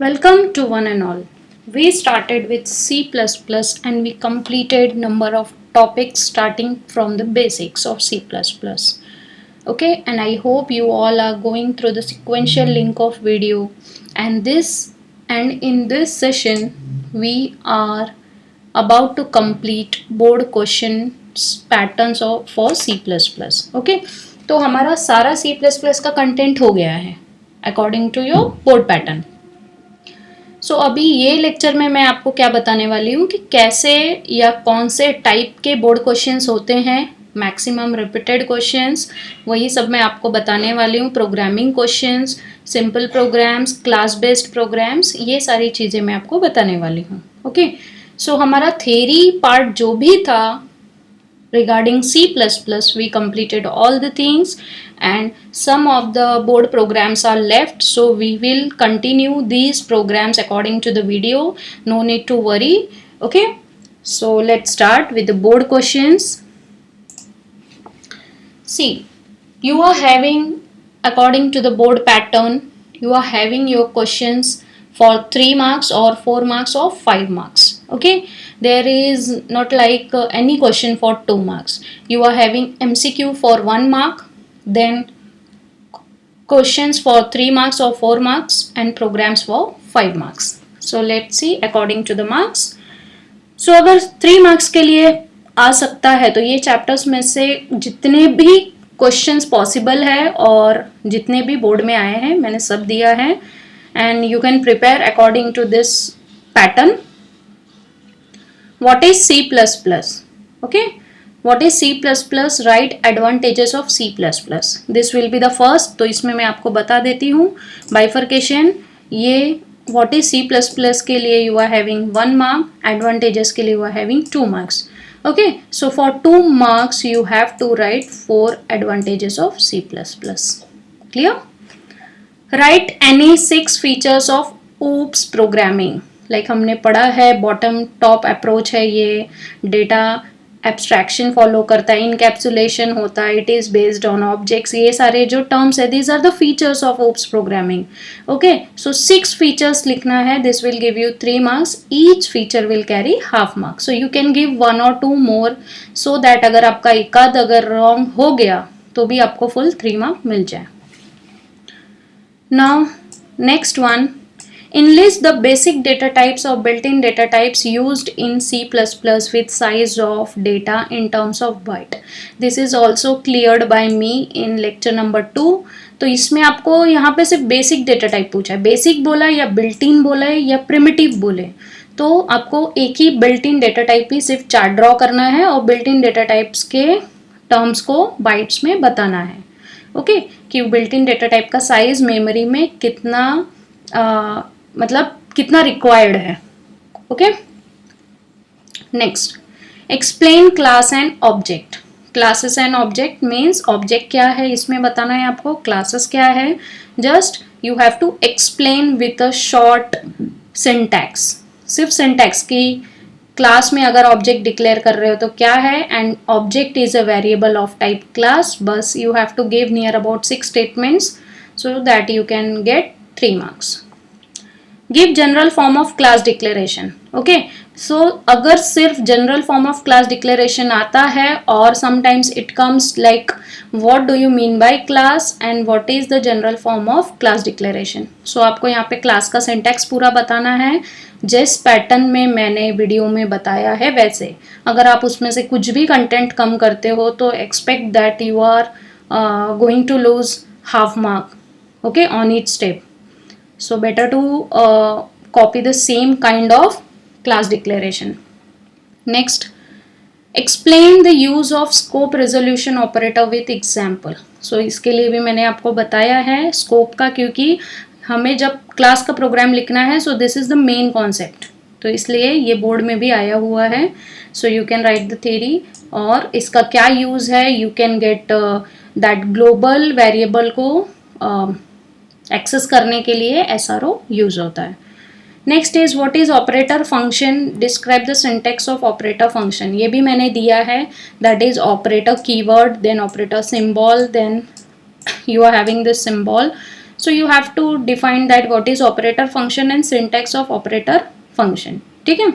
Welcome to one and all. We started with C++ and we completed number of topics starting from the basics of C++. Okay, and I hope you all are going through the sequential link of video and in this session we are about to complete board questions patterns of for C++. Okay, तो हमारा सारा C++ का content हो गया है according to your board pattern. अभी ये lecture में मैं आपको क्या बताने वाली हूँ कि कैसे या कौन से टाइप के बोर्ड क्वेश्चंस होते हैं, मैक्सिमम रिपीटेड क्वेश्चंस, वही सब मैं आपको बताने वाली हूँ. Programming questions, simple programs, class based programs, ये सारी चीज़ें मैं आपको बताने वाली हूँ. ओके, सो हमारा थ्योरी पार्ट जो भी था regarding C++, we completed all the things and some of the board programs are left, so we will continue these programs according to the video. No need to worry. Okay, so let's start with the board questions. See, you are having, according to the board pattern, you are having your questions for 3 marks or 4 marks or 5 marks. Okay, there is not like any question for 2 marks. You are having MCQ for 1 mark, then questions for 3 marks or 4 marks and programs for 5 marks. So let's see according to the marks. So अगर 3 marks के लिए आ सकता है तो ये chapters में से जितने भी क्वेश्चंस पॉसिबल है और जितने भी बोर्ड में आए हैं मैंने सब दिया है and you can prepare according to this pattern. What is C++? Okay, what is C++? Write advantages of C++. This will be the first. तो इसमें मैं आपको बता देती हूँ बाइफर्केशन. ये what is C++ के लिए you are having 1 mark, advantages के लिए you are having 2 marks. Okay, so for 2 marks you have to write 4 advantages of C++. Clear? Write any 6 features of OOPS programming. Like हमने पढ़ा है bottom top approach है, ये data abstraction follow करता है, encapsulation होता है, it is based on objects, ये सारे जो टर्म्स है these are the features of OOPs programming. Okay, so 6 features लिखना है. This will give you 3 marks. Each feature will carry half marks. So you can give 1 or 2 more so that अगर आपका एकाध अगर रॉन्ग हो गया तो भी आपको फुल 3 मार्क मिल जाए. Now next one, enlist the basic data types or built-in data types used in C++ with size of data in terms of byte. This is also cleared by me in lecture number 2. तो इसमें आपको यहाँ पे सिर्फ basic data type पूछा है. Basic बोला है या बिल्ट इन बोला है या प्रिमिटिव बोले, तो आपको एक ही बिल्ट इन डेटा टाइप ही सिर्फ चार्ट ड्रॉ करना है और बिल्ट इन डेटा टाइप्स के टर्म्स को बाइट्स में बताना है. ओके, कि बिल्ट इन डेटा टाइप का साइज मेमोरी में कितना मतलब कितना रिक्वायर्ड है. Okay, next, explain class and object. Classes and object means object क्या है इसमें बताना है आपको, क्लासेस क्या है. Just you have to explain with a short syntax. सिर्फ सिंटैक्स की क्लास में अगर ऑब्जेक्ट डिक्लेयर कर रहे हो तो क्या है and object is a variable of type class. बस you have to give near about 6 statements so that you can get 3 marks. Give general form of class declaration. Okay, so अगर सिर्फ general form of class declaration आता है और sometimes it comes like what do you mean by class and what is the general form of class declaration. So आपको यहाँ पे class का syntax पूरा बताना है जिस पैटर्न में मैंने वीडियो में बताया है वैसे. अगर आप उसमें से कुछ भी कंटेंट कम करते हो तो expect that you are going to lose half mark. Okay, on each step. So better to copy the same kind of class declaration. Next, explain the use of scope resolution operator with example. So इसके लिए भी मैंने आपको बताया है scope का, क्योंकि हमें जब क्लास का प्रोग्राम लिखना है so this is the main concept. तो इसलिए ये बोर्ड में भी आया हुआ है. So you can write the theory और इसका क्या यूज़ है. You can get that global variable को एक्सेस करने के लिए SRO यूज होता है. Next is what is operator function. Describe the syntax of operator function. ये भी मैंने दिया है. That is operator keyword, then operator symbol, then you are having this symbol, So you have to define that what is operator function and syntax of operator function. ठीक है,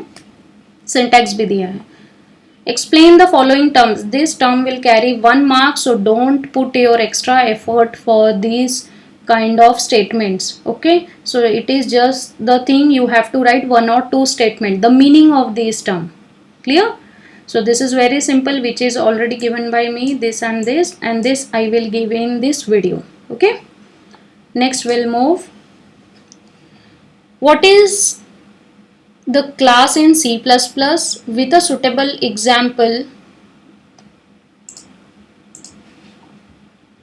syntax भी दिया है. Explain the following terms. This term will carry 1 mark, so don't put your extra effort for these kind of statements. Okay, so it is just the thing you have to write 1 or 2 statement, the meaning of this term. Clear? So this is very simple, which is already given by me, this and this I will give in this video. Okay, next we'll move. What is the class in C++ with a suitable example?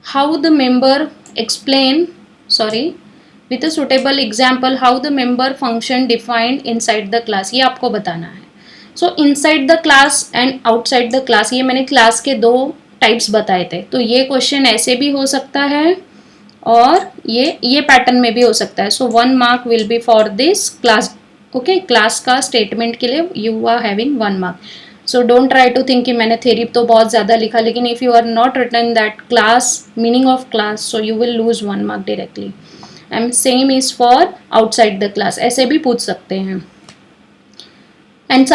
How the member with a suitable example how the member function defined inside the class, ये आपको बताना है. So inside the class and outside the class, ये मैंने class के 2 types बताए थे. तो ये क्वेश्चन ऐसे भी हो सकता है और ये पैटर्न में भी हो सकता है. So 1 mark will be for this class. Okay, class का स्टेटमेंट के लिए you are having 1 mark. So don't try to think कि मैंने थ्योरी तो बहुत ज़्यादा लिखा, लेकिन if you are not written that class meaning of class, so you will lose 1 mark directly. And same is for outside the class, ऐसे भी पूछ सकते हैं. एंड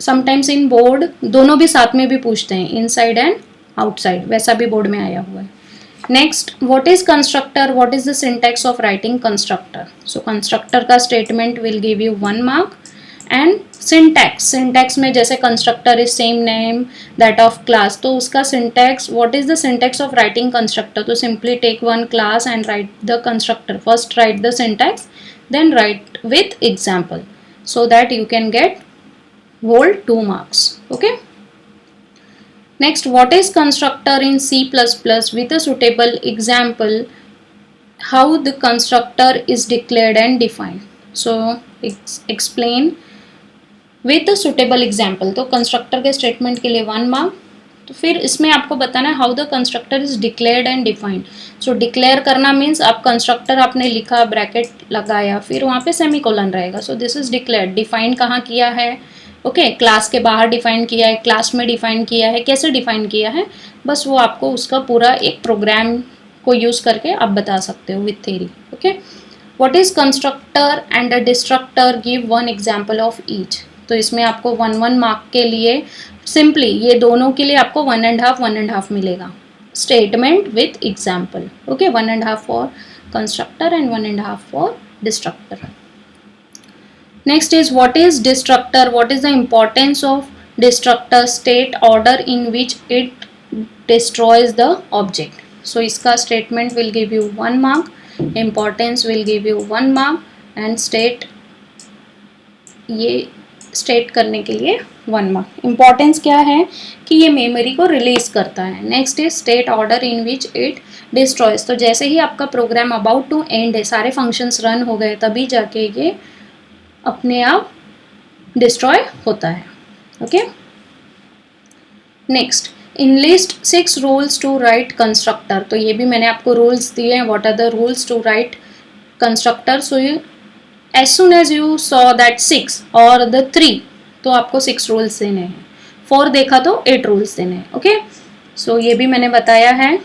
समटाइम्स इन बोर्ड दोनों भी साथ में भी पूछते हैं, इनसाइड एंड आउटसाइड, वैसा भी बोर्ड में आया हुआ है. Next, what is constructor? What is the syntax of writing constructor? So constructor का statement will give you 1 mark. And syntax में जैसे constructor is same name that of class, तो उसका syntax, what is the syntax of writing constructor? तो simply take one class and write the constructor. First write the syntax, then write with example, so that you can get whole 2 marks. Okay. Next, what is constructor in C++ with a suitable example? How the constructor is declared and defined. So explain with a suitable example. तो constructor के statement के लिए 1 mark. तो फिर इसमें आपको बताना है how the constructor is declared and defined. So declare करना means आप constructor आपने लिखा, bracket लगाया, फिर वहाँ पे semicolon रहेगा. So this is declared. Define कहाँ किया है? ओके, क्लास के बाहर डिफाइन किया है, क्लास में डिफाइन किया है, कैसे डिफाइन किया है, बस वो आपको उसका पूरा एक प्रोग्राम को यूज़ करके आप बता सकते हो with theory. Okay, what is constructor and a destructor? Give 1 example of each. तो इसमें आपको 1 मार्क के लिए सिंपली ये दोनों के लिए आपको 1.5 मिलेगा. Statement with example. Okay, 1.5 for constructor and 1.5 for destructor. Next is what is destructor? What is the importance of destructor? State order in which it destroys the object. So इसका statement will give you 1 mark, importance will give you 1 mark, and state ये state करने के लिए 1 mark. Importance क्या है कि ये memory को रिलीज करता है. Next is state order in which it destroys. तो जैसे ही आपका प्रोग्राम about to end है, सारे functions रन हो गए, तभी जाके ये अपने आप डिस्ट्रॉय होता है. Okay, next, enlist 6 rules to write constructor. तो ये भी मैंने आपको रूल्स दिए हैं. What are the rules to write constructor? So you as soon as you saw that 6 और द 3, तो आपको 6 रूल्स देने हैं. 4 देखा तो 8 रूल्स देने हैं. ओके, सो ये भी मैंने बताया है.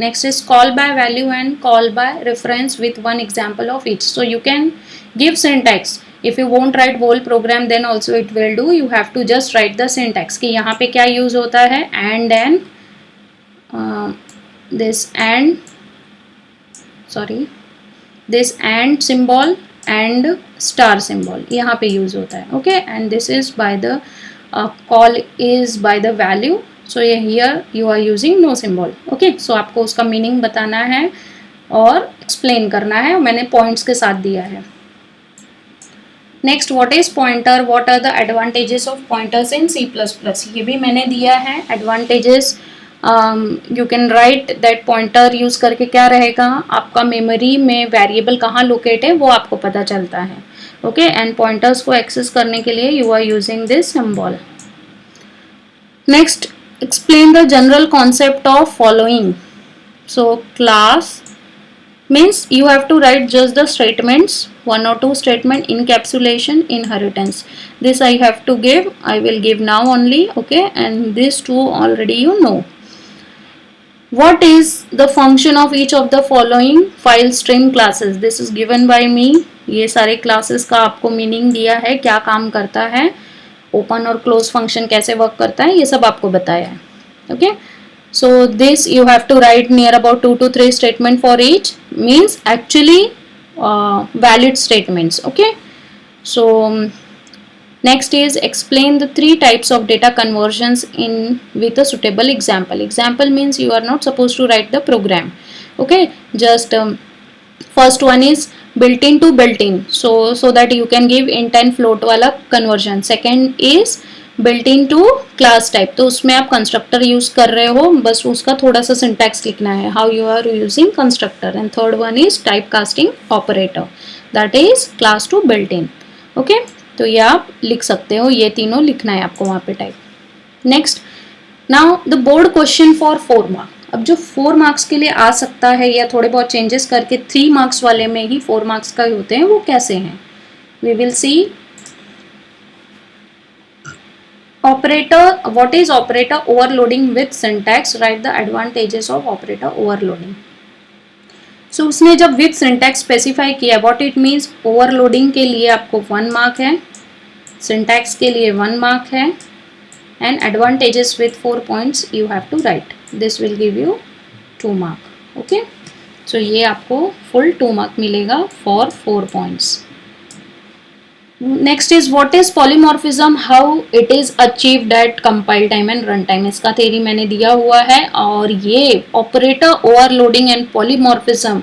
Next is call by value and call by reference with 1 example of each. So you can give syntax. If you won't write whole program, then also it will do. You have to just write the syntax कि यहाँ पे क्या use होता है, and this and symbol and star symbol यहाँ पे use होता है. Okay, and this is by the call is by the value. So here you are using no symbol. Okay, so आपको उसका meaning बताना है और explain करना है. मैंने points के साथ दिया है. Next, what is pointer? What are the advantages of pointers in C++? ये भी मैंने दिया है. Advantages, you can write that pointer use करके क्या रहेगा, आपका मेमोरी में वेरिएबल कहाँ लोकेट है वो आपको पता चलता है. ओके, एंड पॉइंटर्स को एक्सेस करने के लिए you are using this symbol. Next, explain the general concept of following. So class means you have to write just the statements, 1 or 2 statement, encapsulation, inheritance. This I have to give, I will give now only. Okay, and these 2 already you know. What is the function of each of the following file stream classes? This is given by me. ये सारे classes का आपको meaning दिया है, क्या काम करता है, ओपन और क्लोज फंक्शन कैसे वर्क करता है, ये सब आपको बताया है. Okay, so this you have to write near about 2 to 3 statement for each, means actually valid statements. Okay, so next is explain the 3 types of data conversions in with a suitable example. Example means you are not supposed to write the program. Okay, just first one is built-in to built-in, so that you can give int and float वाला conversion. Second is built-in to class type, तो उसमें आप constructor use कर रहे हो, बस उसका थोड़ा सा syntax लिखना है, how you are using constructor. And third one is typecasting operator, that is class to built-in. Okay, तो ये आप लिख सकते हो, ये तीनों लिखना है आपको वहाँ पे type. Next, now the board question for 4 marks. अब जो 4 मार्क्स के लिए आ सकता है या थोड़े बहुत चेंजेस करके 3 मार्क्स वाले में ही 4 मार्क्स का होते हैं, वो कैसे हैं, we will see. Operator, what is operator overloading with syntax, write the advantages of operator overloading. So उसने जब विथ सिंटैक्स स्पेसिफाई किया, व्हाट इट मीन्स, ओवरलोडिंग के लिए आपको 1 मार्क है, सिंटैक्स के लिए 1 मार्क है, and advantages with 4 points you have to write, this will give you 2 mark. Okay, so ये आपको फुल 2 मार्क मिलेगा for 4 points. Next is what is polymorphism, how it is achieved at compile time and run time. इसका theory मैंने दिया हुआ है, और ये operator overloading and polymorphism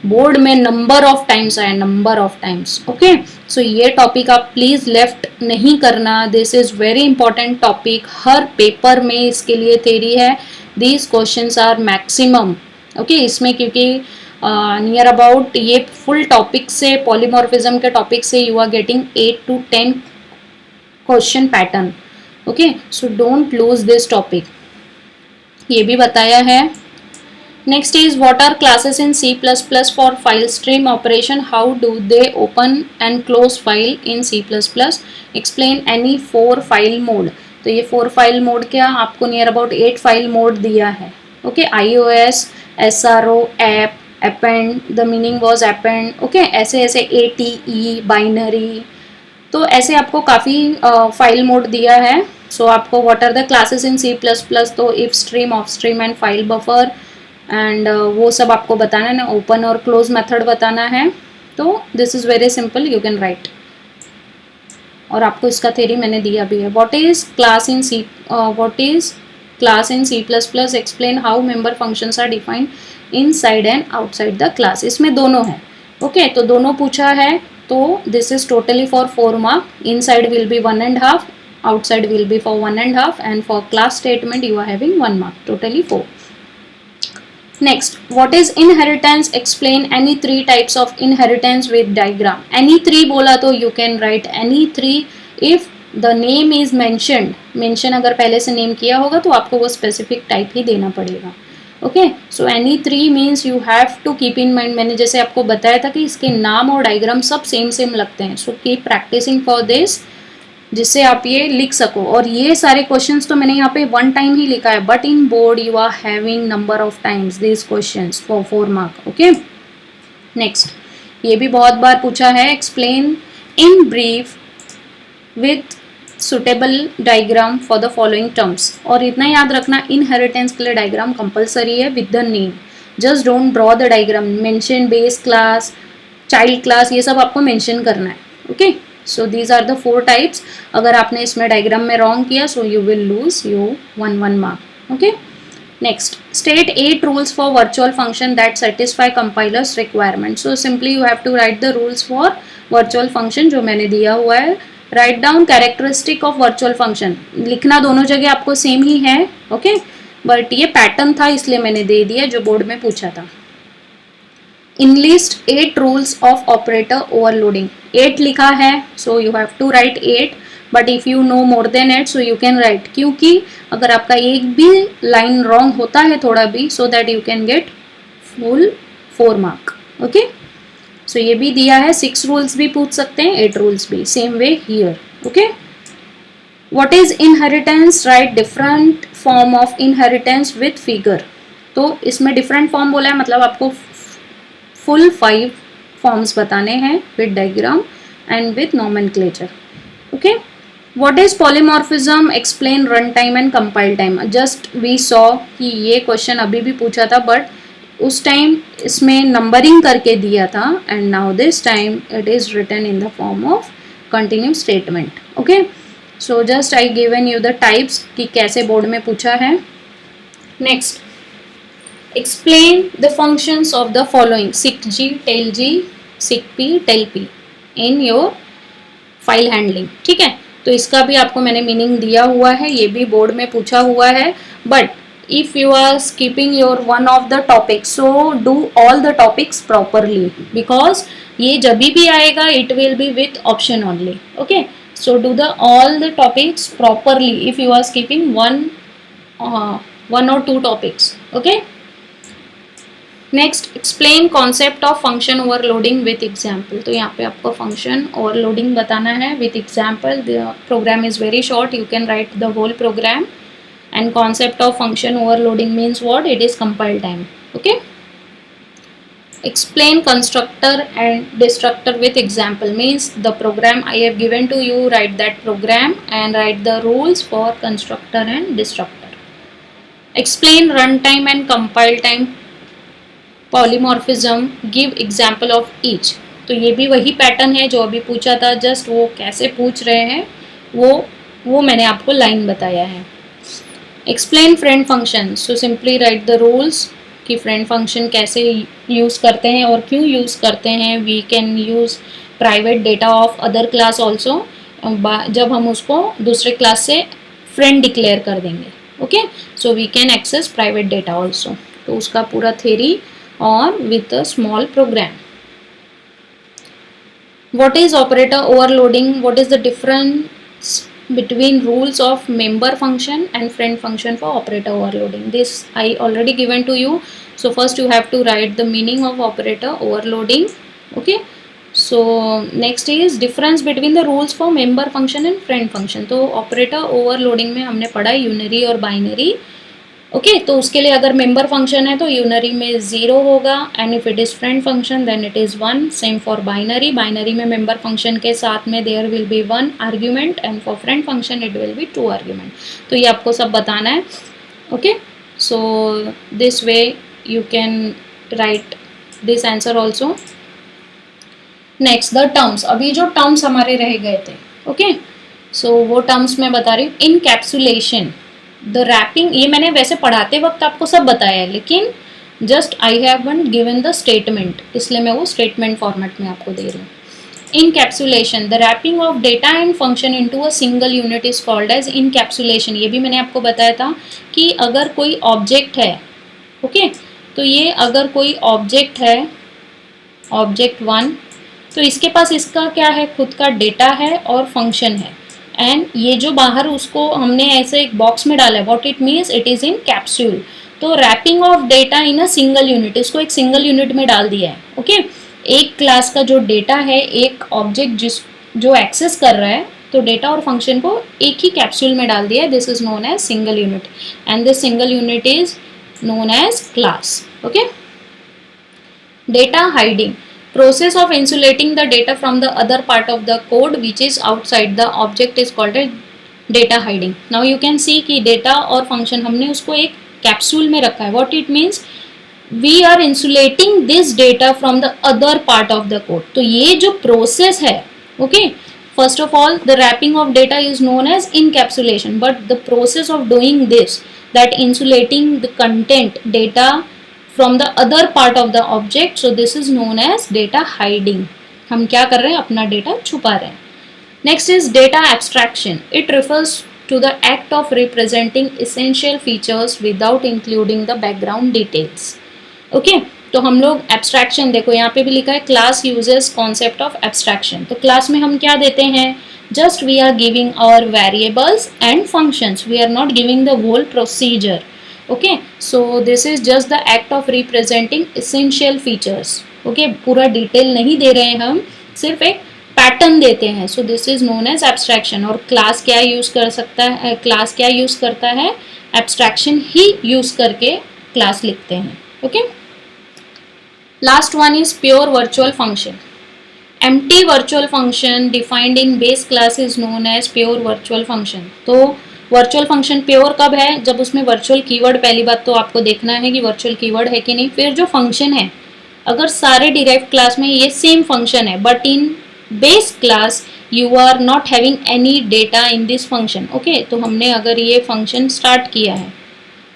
board में नंबर ऑफ टाइम्स आया, number of times. Okay, so ये टॉपिक आप प्लीज लेफ्ट नहीं करना, this is very important topic, हर पेपर में इसके लिए थ्योरी है. These questions are maximum. Okay, इसमें क्योंकि नियर अबाउट ये फुल टॉपिक से, पॉलीमॉर्फिज्म के टॉपिक से you are getting 8 to 10 question pattern. Okay, so don't lose this topic, ये भी बताया है. Next is what are classes in C++ for file stream operation, how do they open and close file in C++, explain any 4 file mode. तो ये 4 file mode क्या, आपको near about 8 file mode दिया है. Okay, iOS, SRO, app, append, the meaning was append. Okay, ऐसे ऐसे ATE, binary, तो ऐसे आपको काफ़ी फाइल मोड दिया है. सो आपको what are the classes in C++, तो ifstream, ofstream and file buffer, and वो सब आपको बताना है, ओपन और क्लोज मेथड बताना है. तो this is very simple, you can write. और आपको इसका थ्योरी मैंने दिया भी है. What is class in C, what is class in C++, explain how member functions are defined inside and outside the class. इसमें दोनों है. ओके, तो दोनों पूछा है, तो this is totally for 4 mark. Inside will be 1.5, outside will be for 1.5, and for class statement you are having 1 mark, totally 4. Next, what is inheritance, explain any 3 types of inheritance with diagram. Any 3 बोला तो you can write any 3 if the name is mentioned. mention अगर पहले से name किया होगा तो आपको वो specific type ही देना पड़ेगा. Okay, so any 3 means you have to keep in mind. मैंने जैसे आपको बताया था कि इसके नाम और डायग्राम सब सेम लगते हैं. So keep practising for this, जिससे आप ये लिख सको. और ये सारे क्वेश्चंस तो मैंने यहाँ पे 1 टाइम ही लिखा है, but in board you are having number of times this questions for 4 mark. Okay, next, ये भी बहुत बार पूछा है, explain in brief with suitable diagram for the following terms. और इतना याद रखना, इनहेरिटेंस के लिए डायग्राम कंपलसरी है with the name. Just don't draw the diagram, mention base class, child class, ये सब आपको मेंशन करना है. Okay, so these are the 4 types. अगर आपने इसमें डायग्राम में रॉन्ग किया, so you will lose you 1 mark. Okay, next, state 8 rules for virtual function that satisfy compiler's requirement. So simply you have to write the rules for virtual function, जो मैंने दिया हुआ है. Write down characteristic of virtual function. लिखना दोनों जगह आपको same ही है. ओके, बट ये पैटर्न था इसलिए मैंने दे दिया, जो बोर्ड में पूछा था. Enlist 8 rules of operator overloading. 8 लिखा है, so you have to write 8, but if you know more than 8 so you can write, क्योंकि अगर आपका एक भी लाइन रॉन्ग होता है थोड़ा भी, so that you can get full 4 mark. Okay, so ये भी दिया है. 6 रूल्स भी पूछ सकते हैं, 8 रूल्स भी, same way here. Okay, what is inheritance, right different form of inheritance with figure. तो इसमें डिफरेंट फॉर्म बोला है, मतलब आपको फुल 5 फॉर्म्स बताने हैं with diagram and with nomenclature. Okay, what is polymorphism, explain run time and compile time. Just we saw कि ये क्वेश्चन अभी भी पूछा था, बट उस टाइम इसमें नंबरिंग करके दिया था, and now this time it is written in the form of continuous statement. Okay, so just I given you the types कि कैसे बोर्ड में पूछा है. Next, explain the functions of the following sickg, tailg, sickp, telp in your file handling. ठीक है, तो इसका भी आपको मैंने मीनिंग दिया हुआ है, ये भी बोर्ड में पूछा हुआ है. But if you are skipping your one of the topics, so do all the topics properly, because ये जब भी आएगा it will be with option only. Okay, so do the all the topics properly if you are skipping one or two topics. Okay, next, explain concept of function overloading with example. तो यहाँ पे आपको function overloading बताना है with example. The program is very short, you can write the whole program. And concept of function overloading means what, it is compile time. Okay, explain constructor and destructor with example means the program I have given to you, write that program and write the rules for constructor and destructor. Explain runtime and compile time, polymorphism, give example of each. तो ये भी वही pattern है जो अभी पूछा था, just वो कैसे पूछ रहे हैं वो मैंने आपको लाइन बताया है. Explain friend function, so simply write the rules कि फ्रेंड फंक्शन कैसे यूज़ करते हैं और क्यों यूज़ करते हैं. We can use private data of other class also, जब हम उसको दूसरे क्लास से फ्रेंड डिक्लेयर कर देंगे. Okay, so we can access private data also. तो उसका पूरा theory or with a small program. What is operator overloading? What is the difference between rules of member function and friend function for operator overloading? This I already given to you. So first you have to write the meaning of operator overloading. Okay, so next is difference between the rules for member function and friend function. तो operator overloading में हमने पढ़ा unary और binary. Okay, तो उसके लिए अगर member function है तो यूनरी में 0 होगा, and if it is friend function then it is 1. Same for binary, binary में मेंबर फंक्शन के साथ में there will be 1 argument, and for friend function it will be 2 argument. तो ये आपको सब बताना है. Okay, so this way you can write this answer also. Next, the terms. अभी जो टर्म्स हमारे रह गए थे, ओके, सो वो टर्म्स मैं बता रही हूँ. इनकैप्सुलेशन, द रैपिंग, ये मैंने वैसे पढ़ाते वक्त आपको सब बताया है, लेकिन just I haven't given the statement, इसलिए मैं वो स्टेटमेंट फॉर्मेट में आपको दे रही हूँ. Encapsulation, the wrapping of data and function into a single unit is called as encapsulation. ये भी मैंने आपको बताया था कि अगर कोई ऑब्जेक्ट है, ओके, तो ये अगर कोई ऑब्जेक्ट है, ऑब्जेक्ट 1, तो इसके पास इसका क्या है, खुद का डेटा है और फंक्शन है, एंड ये जो बाहर उसको हमने ऐसे एक बॉक्स में डाला है, what it means, it is encapsule. तो wrapping of data in a single unit, इसको एक सिंगल यूनिट में डाल दिया है. ओके, एक क्लास का जो डेटा है, एक ऑब्जेक्ट जो एक्सेस कर रहा है, तो डेटा और फंक्शन को एक ही कैप्सूल में डाल दिया है. This is known as single unit, and this single unit is known as class. Okay, data hiding, process of insulating the data from the other part of the code which is outside the object is called as data hiding. Now you can see कि data और function हमने उसको एक capsule में रखा है. What it means, we are insulating this data from the other part of the code. तो ये जो process है, okay, first of all the wrapping of data is known as encapsulation, but the process of doing this, that insulating the content data from the other part of the object, so this is known as data hiding. हम क्या कर रहे हैं, अपना data छुपा रहे हैं. Next is data abstraction. It refers to the act of representing essential features without including the background details. Okay, तो हम लोग एब्स्ट्रैक्शन, देखो यहाँ पे भी लिखा है class uses concept of abstraction. तो क्लास में हम क्या देते हैं, just we are giving our variables and functions, we are not giving the whole procedure. Okay, so this is just the act of representing essential features. Okay, पूरा detail नहीं दे रहे हैं हम, सिर्फ एक पैटर्न देते हैं. So this is known as abstraction. और क्लास क्या यूज कर सकता है, क्लास क्या यूज करता है, एब्स्ट्रैक्शन ही यूज करके क्लास लिखते हैं. Okay, last one is pure virtual function. empty virtual function defined in base class is known as pure virtual function. तो virtual function pure कब है? जब उसमें virtual कीवर्ड, पहली बात तो आपको देखना है कि virtual कीवर्ड है कि नहीं. फिर जो फंक्शन है, अगर सारे डिराइव्ड क्लास में ये सेम फंक्शन है but in base class you are not having any data in this function. Okay, तो हमने अगर ये फंक्शन स्टार्ट किया है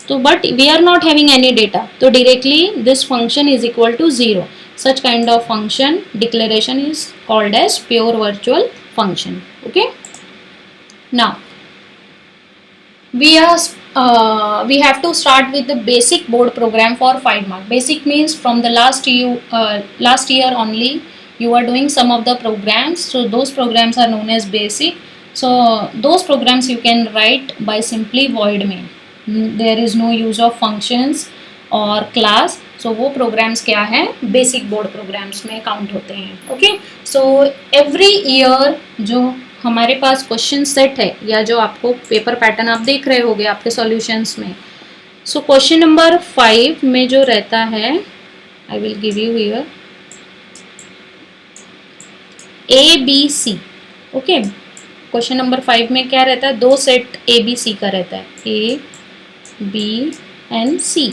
तो but we are not having any data, तो directly this function is equal to zero. Such kind of function declaration is called as pure virtual function. Okay, now we have to start with the basic board program for 5 mark. Basic means from the last year only you are doing some of the programs, so those programs are known as basic. So those programs you can write by simply void main. There is no use of functions और class. सो वो programmes क्या है, basic board programmes में count होते हैं. Okay, so every year जो हमारे पास question set है या जो आपको पेपर पैटर्न आप देख रहे होगे आपके सॉल्यूशंस में, सो क्वेश्चन नंबर 5 में जो रहता है, आई will give you here ABC. Okay, question number 5 में क्या रहता है, दो सेट ABC का रहता है, A B and C.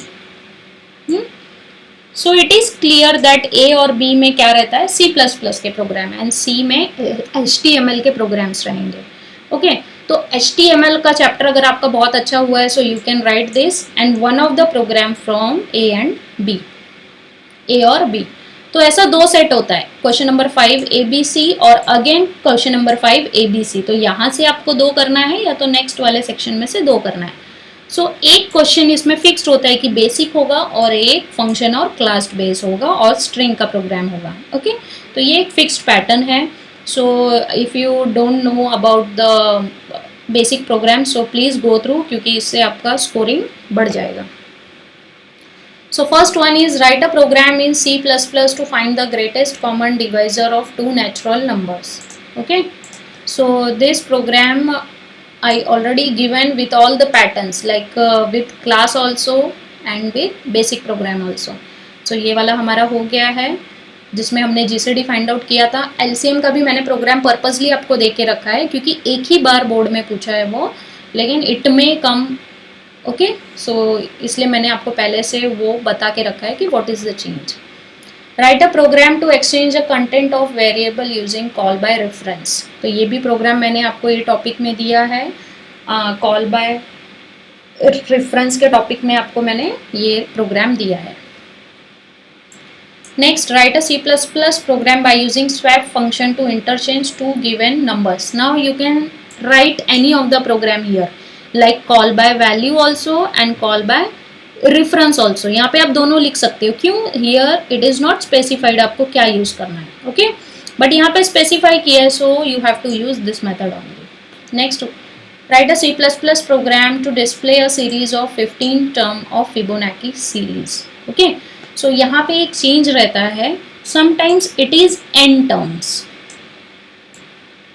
So it is clear that A और बी में क्या रहता है, C++ के प्रोग्राम एंड सी में HTML के प्रोग्राम्स रहेंगे. ओके, तो HTML का चैप्टर अगर आपका बहुत अच्छा हुआ है so you can write this and one of the program from A and B, A और B. तो ऐसा दो सेट होता है, क्वेश्चन नंबर 5 ABC और अगेन क्वेश्चन नंबर 5 ABC. तो यहाँ से आपको दो करना है या तो नेक्स्ट वाले सेक्शन में से दो करना है. सो एक क्वेश्चन इसमें फिक्स्ड होता है कि बेसिक होगा और एक फंक्शन और क्लास बेस होगा और स्ट्रिंग का प्रोग्राम होगा. ओके, तो ये एक फिक्स्ड पैटर्न है. So if you don't know about the basic program so please go through, क्योंकि इससे आपका स्कोरिंग बढ़ जाएगा. So first one is write a program in C++ to find the greatest common divisor of two natural numbers. Okay, so this program I already given with all the patterns like with class also and with basic program also. So ये वाला हमारा हो गया है जिसमें हमने GCD find out किया था. LCM का भी मैंने प्रोग्राम पर्पसली आपको दे के रखा है क्योंकि एक ही बार बोर्ड में पूछा है वो, लेकिन इट में कम. ओके, सो इसलिए मैंने आपको पहले से वो बता के रखा है कि what is the change. Write a program to exchange a content of variable using call by reference. तो ये भी प्रोग्राम मैंने आपको ये टॉपिक में दिया है, कॉल बाय रेफरेंस के टॉपिक में आपको मैंने ये प्रोग्राम दिया है. Next, write a C++ program by using swap function to interchange two given numbers. Now you can write any of the program here like call by value also and call by reference also. यहाँ पे आप दोनों लिख सकते हो. क्यों, here it is not specified आपको क्या यूज करना है. ओके, बट यहाँ पे स्पेसिफाई किया है so you have to use this method only. Next, write a C++ program to display a series of 15 term of Fibonacci series. Okay, so यहाँ पे एक चेंज रहता है, sometimes it is n terms.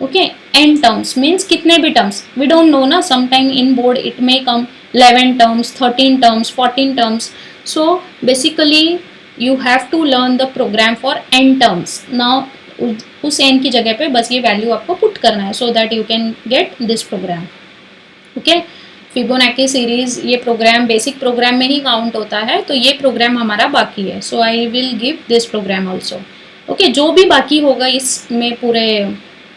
Okay, n terms means कितने भी terms, we don't know ना, sometime in board it may come 11 terms, 13 terms, 14 terms. So basically you have to learn the program for n terms. Now उस n की जगह पे बस ये value आपको पुट करना है so that you can get this program. Okay, Fibonacci series ये प्रोग्राम बेसिक प्रोग्राम में ही काउंट होता है, तो ये प्रोग्राम हमारा बाकी है. So I will give this program also. Okay, जो भी बाकी होगा इसमें पूरे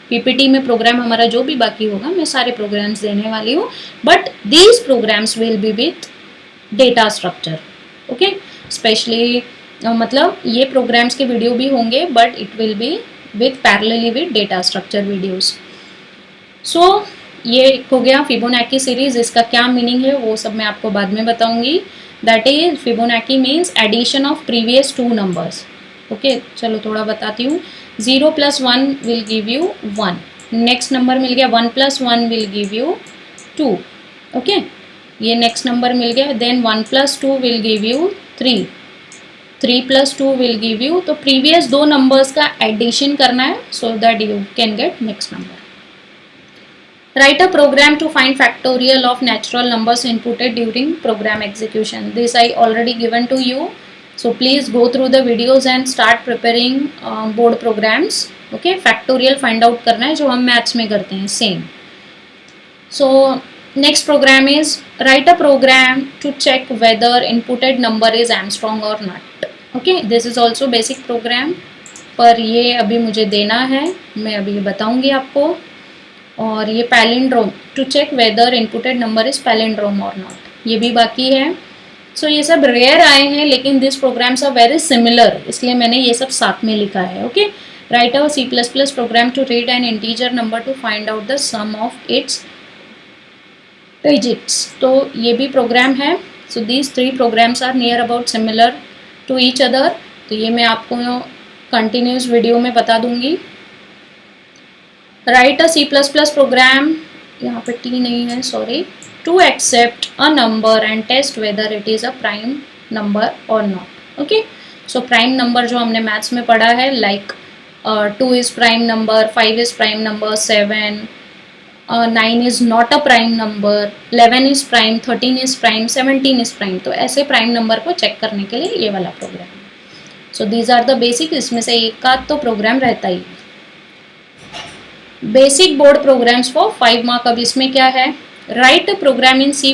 पीपीटी में प्रोग्राम हमारा जो भी बाकी होगा मैं सारे प्रोग्राम्स देने वाली हूँ, but these programs will be with data structure. Okay, specially मतलब ये प्रोग्राम्स के वीडियो भी होंगे but it will be with parallelly with data structure videos. So ये हो गया फिबोनाची सीरीज. इसका क्या मीनिंग है वो सब मैं आपको बाद में बताऊंगी. That is Fibonacci means addition of previous two numbers. Okay, चलो थोड़ा बताती हूँ. 0 + 1 will give you 1. Next number मिल गया 1 + 1 विल गिव यू 2. ओके, ये नेक्स्ट नंबर मिल गया. Then 1 + 2 will give you 3. 3 + 2 will give you, तो प्रीवियस दो नंबर्स का एडिशन करना है so that you can get next number. Write a program to find factorial of natural numbers inputted during program execution. This I already given to you. So please go through the videos and start preparing board programs. Okay, factorial find out करना है जो हम maths में करते हैं same. So next program is write a program to check whether inputted number is Armstrong or not. Okay, this is also basic program, पर ये अभी मुझे देना है, मैं अभी बताऊंगी आपको. और ये palindrome to check whether inputted number is palindrome or not, ये भी बाकी है. सो ये सब रेयर आए हैं लेकिन this programs are very similar, इसलिए मैंने ये सब साथ में लिखा है. ओके, write a C++ program to read an integer number to find out the sum of its digits. तो ये भी प्रोग्राम है. So these 3 programs are near about similar to each other. तो ये मैं आपको कंटिन्यूस वीडियो में बता दूंगी. राइट अ C++ प्रोग्राम, यहाँ पे T नहीं है sorry, to accept a number and test whether it is a prime number और not. Okay, so prime number जो हमने मैथ्स में पढ़ा है like 2 is prime number, 5 is prime number, 7 9 is not a prime number, 11 is prime, 13 is prime, 17 is prime. तो ऐसे prime number को check करने के लिए ये वाला program. So these are the basic, इसमें से एक का तो प्रोग्राम रहता ही. Basic board programs for 5 mark. अब इसमें क्या है, write a program in C++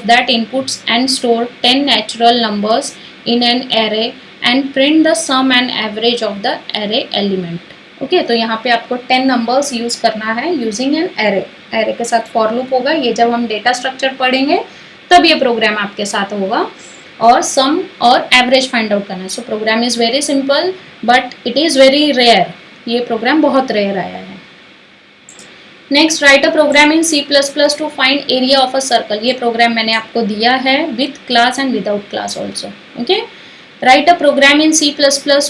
that inputs and store 10 natural numbers in an array and print the sum and average of the array element. Okay, तो यहाँ पे आपको 10 नंबर्स यूज करना है यूजिंग एन एरे. एरे के साथ for loop होगा, ये जब हम डेटा स्ट्रक्चर पढ़ेंगे तब ये प्रोग्राम आपके साथ होगा. और सम और एवरेज फाइंड आउट करना है. So program is very simple but it is very rare. ये प्रोग्राम बहुत रेयर आया है. Next, write a program in C++ to find area of a circle. ये प्रोग्राम मैंने आपको दिया है with class and without class also. Okay, write a program in C++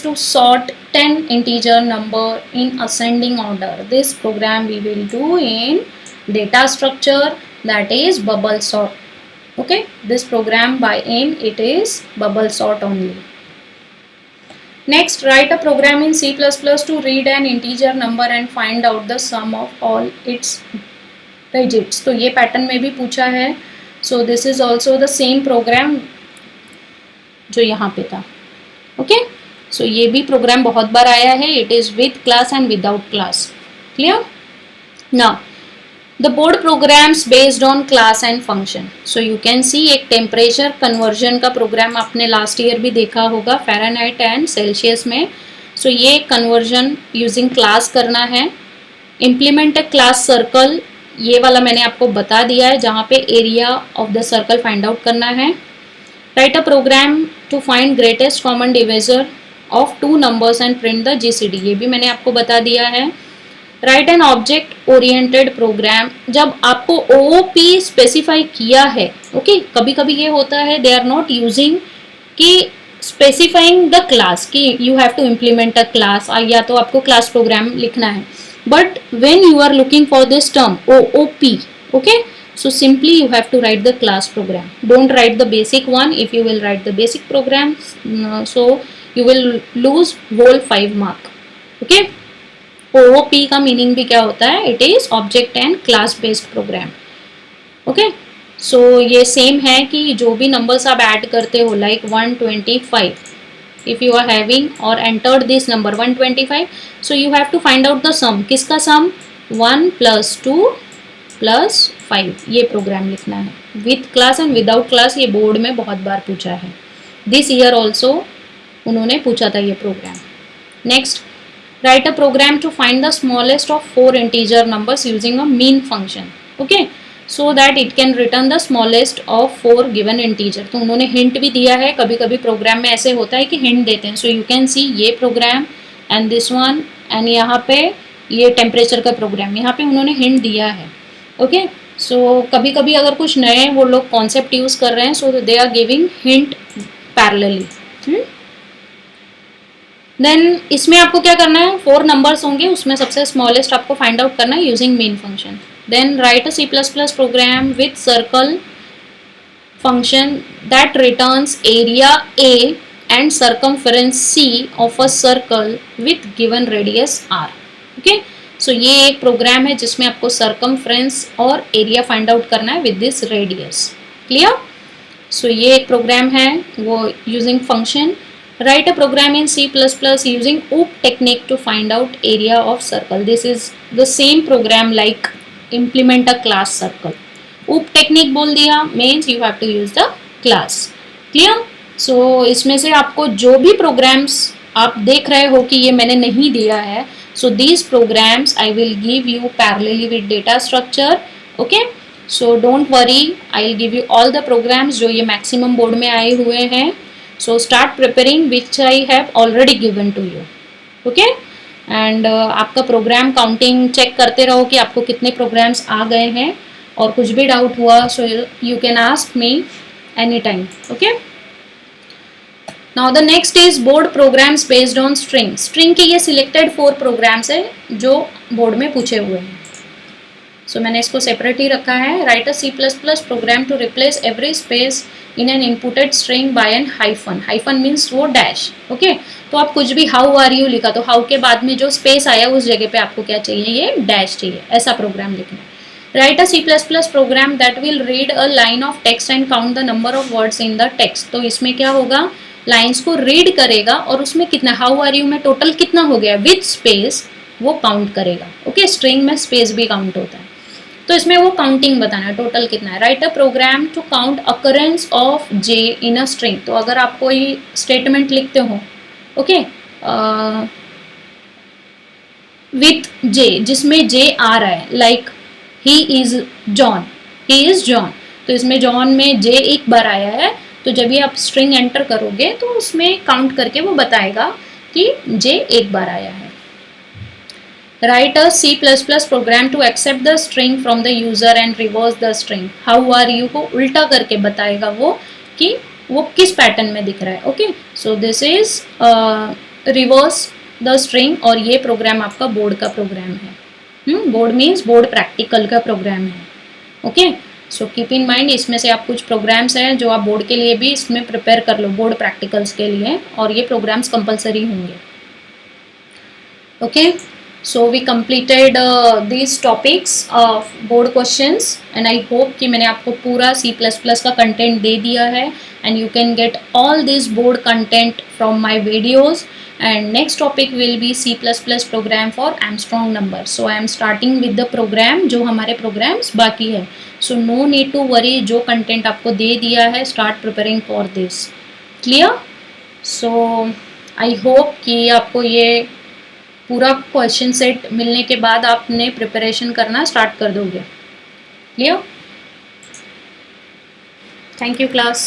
to sort 10 integer number in ascending order. This program we will do in data structure that is bubble sort. Okay, this program by M it is bubble sort only. Next, write a program in C++ to read an integer number and find out the sum of all its digits. तो ये pattern में भी पूछा है. So this is also the same program जो यहाँ पे था. Okay, so ये भी प्रोग्राम बहुत बार आया है. It is with class and without class. Clear? Now, the board programs based on class and function. So you can see एक टेम्परेचर कन्वर्जन का प्रोग्राम आपने लास्ट ईयर भी देखा होगा फ़ारेनहाइट एंड सेल्सियस में. सो ये कन्वर्जन यूजिंग क्लास करना है. इम्प्लीमेंट अ क्लास सर्कल, ये वाला मैंने आपको बता दिया है जहाँ पे area of the circle find out करना है. Write a program to find greatest common divisor of 2 numbers and print the GCD, ये भी मैंने आपको बता दिया है. Write an object oriented program, जब आपको OOP स्पेसिफाई किया है. ओके, कभी कभी ये होता है दे आर नॉट यूजिंग कि स्पेसिफाइंग द क्लास कि you have to implement a class, या तो आपको क्लास प्रोग्राम लिखना है. But when you are looking for this term OOP, okay, so simply you have to write the class program. Don't write the basic one. If you will write the basic program, so you will lose whole 5 mark. Okay, OOP का meaning भी क्या होता है, it is object and class based program. Okay, so ये same है कि जो भी नंबर्स आप ऐड करते हो like 125, if you are having और entered this number 125, so you have to find out the sum. किसका सम? 1 + 2 + 5. ये प्रोग्राम लिखना है with class and without class. ये बोर्ड में बहुत बार पूछा है. दिस ईयर ऑल्सो उन्होंने पूछा था ये program. Next, write a program to find the smallest of 4 integer numbers using a mean function. Okay, so that it can return the smallest of 4 given integer. तो उन्होंने हिंट भी दिया है. कभी कभी प्रोग्राम में ऐसे होता है कि हिंट देते हैं. सो यू कैन सी ये प्रोग्राम एंड दिस वन, एंड यहाँ पे ये टेम्परेचर का प्रोग्राम, यहाँ पे उन्होंने हिंट दिया है. ओके, सो कभी कभी अगर कुछ नए वो लोग कॉन्सेप्ट यूज़ कर रहे हैं, so they are giving hint parallelly. Then इसमें आपको क्या करना है, 4 नंबर्स होंगे, उसमें सबसे स्मॉलेस्ट आपको फाइंड आउट करना है using main function. Then write a C++ program with circle function that returns area A and circumference C of a circle with given radius R. Okay, so ये एक programme है जिसमें आपको circumference और area find out करना है with this radius. Clear? सो ये एक प्रोग्राम है वो using function. Write a program in C++ using OOP technique to find out area of circle. This is the same program like implement a class circle. OOP technique बोल दिया means you have to use the class. Clear? So इसमें से आपको जो भी programs आप देख रहे हो कि ये मैंने नहीं दिया है, so these programs I will give you parallelly with data structure. Okay? So don't worry, I'll give you all the programs जो ये maximum board में आए हुए हैं. So start preparing which I have already given to you. Okay? And आपका programme counting check करते रहो कि आपको कितने प्रोग्राम्स आ गए हैं, और कुछ भी डाउट हुआ so you can ask me any time. Okay? Now the next is board programs based on string. String के ये सिलेक्टेड 4 प्रोग्राम्स है जो बोर्ड में पूछे हुए हैं. सो मैंने इसको सेपरेट ही रखा है. Write a C++ program to replace every space in an inputted string by an hyphen. Hyphen means वो डैश. ओके? तो आप कुछ भी हाउ आर यू लिखा तो हाउ के बाद में जो स्पेस आया उस जगह पे आपको क्या चाहिए, ये डैश चाहिए. ऐसा प्रोग्राम लिखना है. Write a C++ program that will read a line of text and count the number of words in the text. तो इसमें क्या होगा, लाइन्स को रीड करेगा और उसमें कितना हाउ आर यू में टोटल कितना हो गया विथ स्पेस वो काउंट करेगा. ओके? स्ट्रिंग में स्पेस भी काउंट होता है तो इसमें वो काउंटिंग बताना है टोटल कितना है. Write a program to count occurrence of J in a string. तो अगर आप कोई स्टेटमेंट लिखते हो ओके विथ जे जिसमें जे आ रहा है, like he is John, he is John, तो इसमें जॉन में जे एक बार आया है, तो जब ये आप स्ट्रिंग एंटर करोगे तो उसमें काउंट करके वो बताएगा कि जे एक बार आया है. Write a C++ program to accept the string from the user and reverse the string. How are you को उल्टा करके बताएगा वो कि वो किस पैटर्न में दिख रहा है. Okay? So this is reverse the string. और ये प्रोग्राम आपका बोर्ड का प्रोग्राम है. बोर्ड मीन्स बोर्ड प्रैक्टिकल का प्रोग्राम है. Okay? So keep in mind इसमें से आप कुछ प्रोग्राम्स हैं जो आप बोर्ड के लिए भी इसमें प्रिपेयर कर लो, बोर्ड प्रैक्टिकल्स के लिए, और ये प्रोग्राम्स कंपलसरी होंगे. Okay? So we completed these topics of board questions and I hope कि मैंने आपको पूरा C++ का कंटेंट दे दिया है and you can get all this board content from my videos. And next topic will be C++ program for Armstrong number. So I am starting with the program जो हमारे programs बाकी है. So no need to worry, जो content आपको दे दिया है start preparing for this. Clear? So I hope कि आपको ये पूरा क्वेश्चन सेट मिलने के बाद आपने प्रिपरेशन करना स्टार्ट कर दोगे. क्लियर? Thank you class.